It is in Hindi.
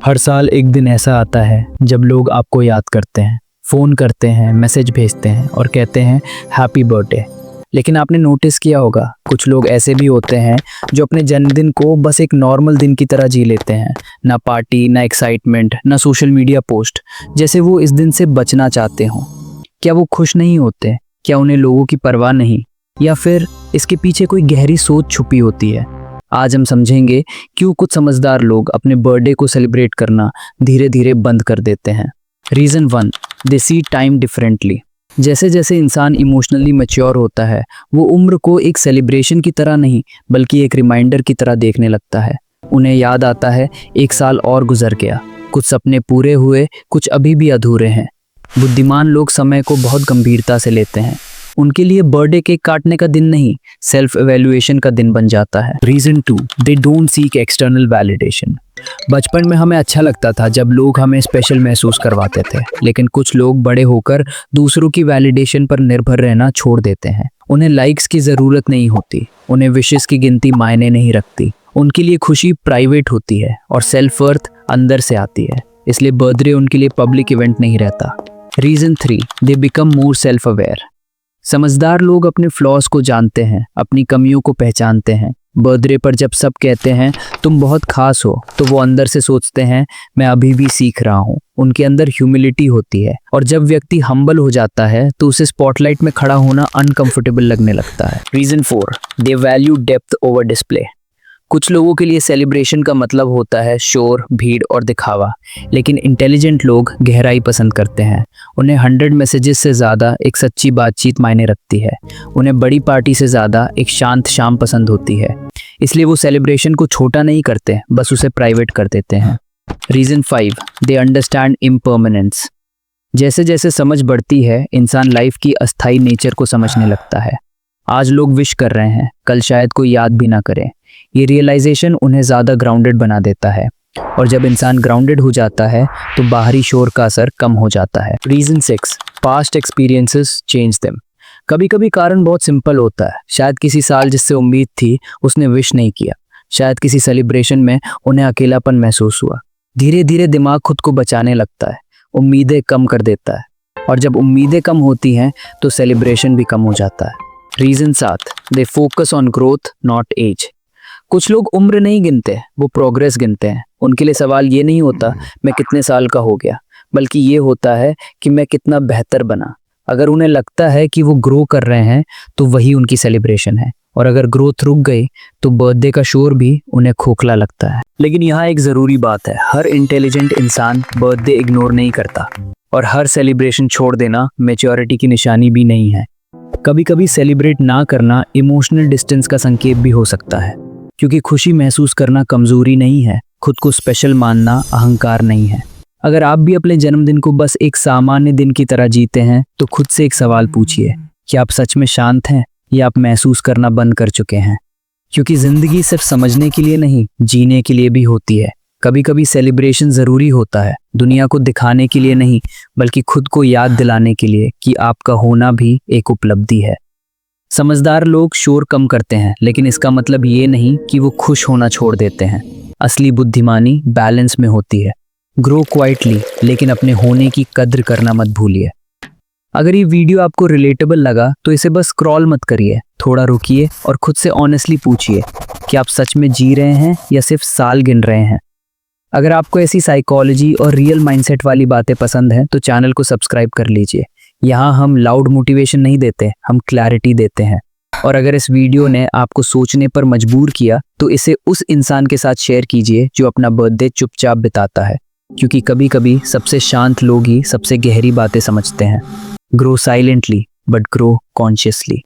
हर साल एक दिन ऐसा आता है जब लोग आपको याद करते हैं, फ़ोन करते हैं, मैसेज भेजते हैं और कहते हैं हैप्पी बर्थडे। लेकिन आपने नोटिस किया होगा, कुछ लोग ऐसे भी होते हैं जो अपने जन्मदिन को बस एक नॉर्मल दिन की तरह जी लेते हैं। ना पार्टी, ना एक्साइटमेंट, ना सोशल मीडिया पोस्ट, जैसे वो इस दिन से बचना चाहते हों। क्या वो खुश नहीं होते? क्या उन्हें लोगों की परवाह नहीं, या फिर इसके पीछे कोई गहरी सोच छुपी होती है? आज हम समझेंगे क्यों कुछ समझदार लोग अपने बर्थडे को सेलिब्रेट करना धीरे धीरे बंद कर देते हैं। रीज़न 1, दे सी टाइम डिफरेंटली। जैसे जैसे इंसान इमोशनली मैच्योर होता है, वो उम्र को एक सेलिब्रेशन की तरह नहीं बल्कि एक रिमाइंडर की तरह देखने लगता है। उन्हें याद आता है एक साल और गुजर गया, कुछ सपने पूरे हुए, कुछ अभी भी अधूरे हैं। बुद्धिमान लोग समय को बहुत गंभीरता से लेते हैं। उनके लिए बर्थडे केक काटने का दिन नहीं, सेल्फ एवेल्युएशन का दिन बन जाता है। Reason 2, they don't seek external validation. बचपन में हमें अच्छा लगता था जब लोग हमें स्पेशल महसूस करवाते थे, लेकिन कुछ लोग बड़े होकर दूसरों की वैलिडेशन पर निर्भर रहना छोड़ देते हैं। उन्हें लाइक्स की ज़रूरत नहीं होती, उन्हें विशेस की गिनती मायने नहीं रखती। उनके लिए खुशी प्राइवेट होती है और सेल्फ वर्थ अंदर से आती है, इसलिए बर्थडे उनके लिए पब्लिक इवेंट नहीं रहता। Reason 3, they become more self aware. समझदार लोग अपने फ्लॉज को जानते हैं, अपनी कमियों को पहचानते हैं। बर्थडे पर जब सब कहते हैं तुम बहुत खास हो, तो वो अंदर से सोचते हैं मैं अभी भी सीख रहा हूँ। उनके अंदर ह्यूमिलिटी होती है, और जब व्यक्ति हम्बल हो जाता है तो उसे स्पॉटलाइट में खड़ा होना अनकंफर्टेबल लगने लगता है। रीज़न 4, दे वैल्यू डेप्थ ओवर डिस्प्ले। कुछ लोगों के लिए सेलिब्रेशन का मतलब होता है शोर, भीड़ और दिखावा, लेकिन इंटेलिजेंट लोग गहराई पसंद करते हैं। उन्हें 100 मैसेजेस से ज़्यादा एक सच्ची बातचीत मायने रखती है। उन्हें बड़ी पार्टी से ज़्यादा एक शांत शाम पसंद होती है, इसलिए वो सेलिब्रेशन को छोटा नहीं करते, बस उसे प्राइवेट कर देते हैं। Reason 5, they understand impermanence. जैसे जैसे समझ बढ़ती है, इंसान लाइफ की अस्थायी नेचर को समझने लगता है। आज लोग विश कर रहे हैं, कल शायद कोई याद भी ना करे। ये रियलाइजेशन उन्हें ज़्यादा ग्राउंडेड बना देता है, और जब इंसान ग्राउंडेड हो जाता है तो बाहरी शोर का असर कम हो जाता है। Reason 6, past experiences change them. कभी कभी कारण बहुत सिंपल होता है। शायद किसी साल जिससे उम्मीद थी उसने विश नहीं किया, शायद किसी सेलिब्रेशन में उन्हें अकेलापन महसूस हुआ। धीरे धीरे दिमाग खुद को बचाने लगता है, उम्मीदें कम कर देता है, और जब उम्मीदें कम होती हैं तो सेलिब्रेशन भी कम हो जाता है। Reason 7, they focus on growth not age. कुछ लोग उम्र नहीं गिनते, वो प्रोग्रेस गिनते हैं। उनके लिए सवाल ये नहीं होता मैं कितने साल का हो गया, बल्कि ये होता है कि मैं कितना बेहतर बना। अगर उन्हें लगता है कि वो ग्रो कर रहे हैं तो वही उनकी सेलिब्रेशन है, और अगर ग्रोथ रुक गई तो बर्थडे का शोर भी उन्हें खोखला लगता है। लेकिन यहाँ एक ज़रूरी बात है, हर इंटेलिजेंट इंसान बर्थडे इग्नोर नहीं करता, और हर सेलिब्रेशन छोड़ देना मैच्योरिटी की निशानी भी नहीं है। कभी कभी सेलिब्रेट ना करना इमोशनल डिस्टेंस का संकेत भी हो सकता है, क्योंकि खुशी महसूस करना कमजोरी नहीं है, खुद को स्पेशल मानना अहंकार नहीं है। अगर आप भी अपने जन्मदिन को बस एक सामान्य दिन की तरह जीते हैं तो खुद से एक सवाल पूछिए, क्या आप सच में शांत हैं या आप महसूस करना बंद कर चुके हैं? क्योंकि जिंदगी सिर्फ समझने के लिए नहीं, जीने के लिए भी होती है। कभी कभी सेलिब्रेशन ज़रूरी होता है, दुनिया को दिखाने के लिए नहीं बल्कि खुद को याद दिलाने के लिए कि आपका होना भी एक उपलब्धि है। समझदार लोग शोर कम करते हैं, लेकिन इसका मतलब ये नहीं कि वो खुश होना छोड़ देते हैं। असली बुद्धिमानी बैलेंस में होती है। ग्रो क्वाइटली, लेकिन अपने होने की कद्र करना मत भूलिए। अगर ये वीडियो आपको रिलेटेबल लगा तो इसे बस स्क्रॉल मत करिए, थोड़ा रुकिए और खुद से ऑनेस्टली पूछिए कि आप सच में जी रहे हैं या सिर्फ साल गिन रहे हैं। अगर आपको ऐसी साइकोलॉजी और रियल माइंडसेट वाली बातें पसंद हैं तो चैनल को सब्सक्राइब कर लीजिए। यहाँ हम लाउड मोटिवेशन नहीं देते, हम क्लैरिटी देते हैं। और अगर इस वीडियो ने आपको सोचने पर मजबूर किया तो इसे उस इंसान के साथ शेयर कीजिए जो अपना बर्थडे चुपचाप बिताता है, क्योंकि कभी कभी सबसे शांत लोग ही सबसे गहरी बातें समझते हैं। Grow silently but grow consciously.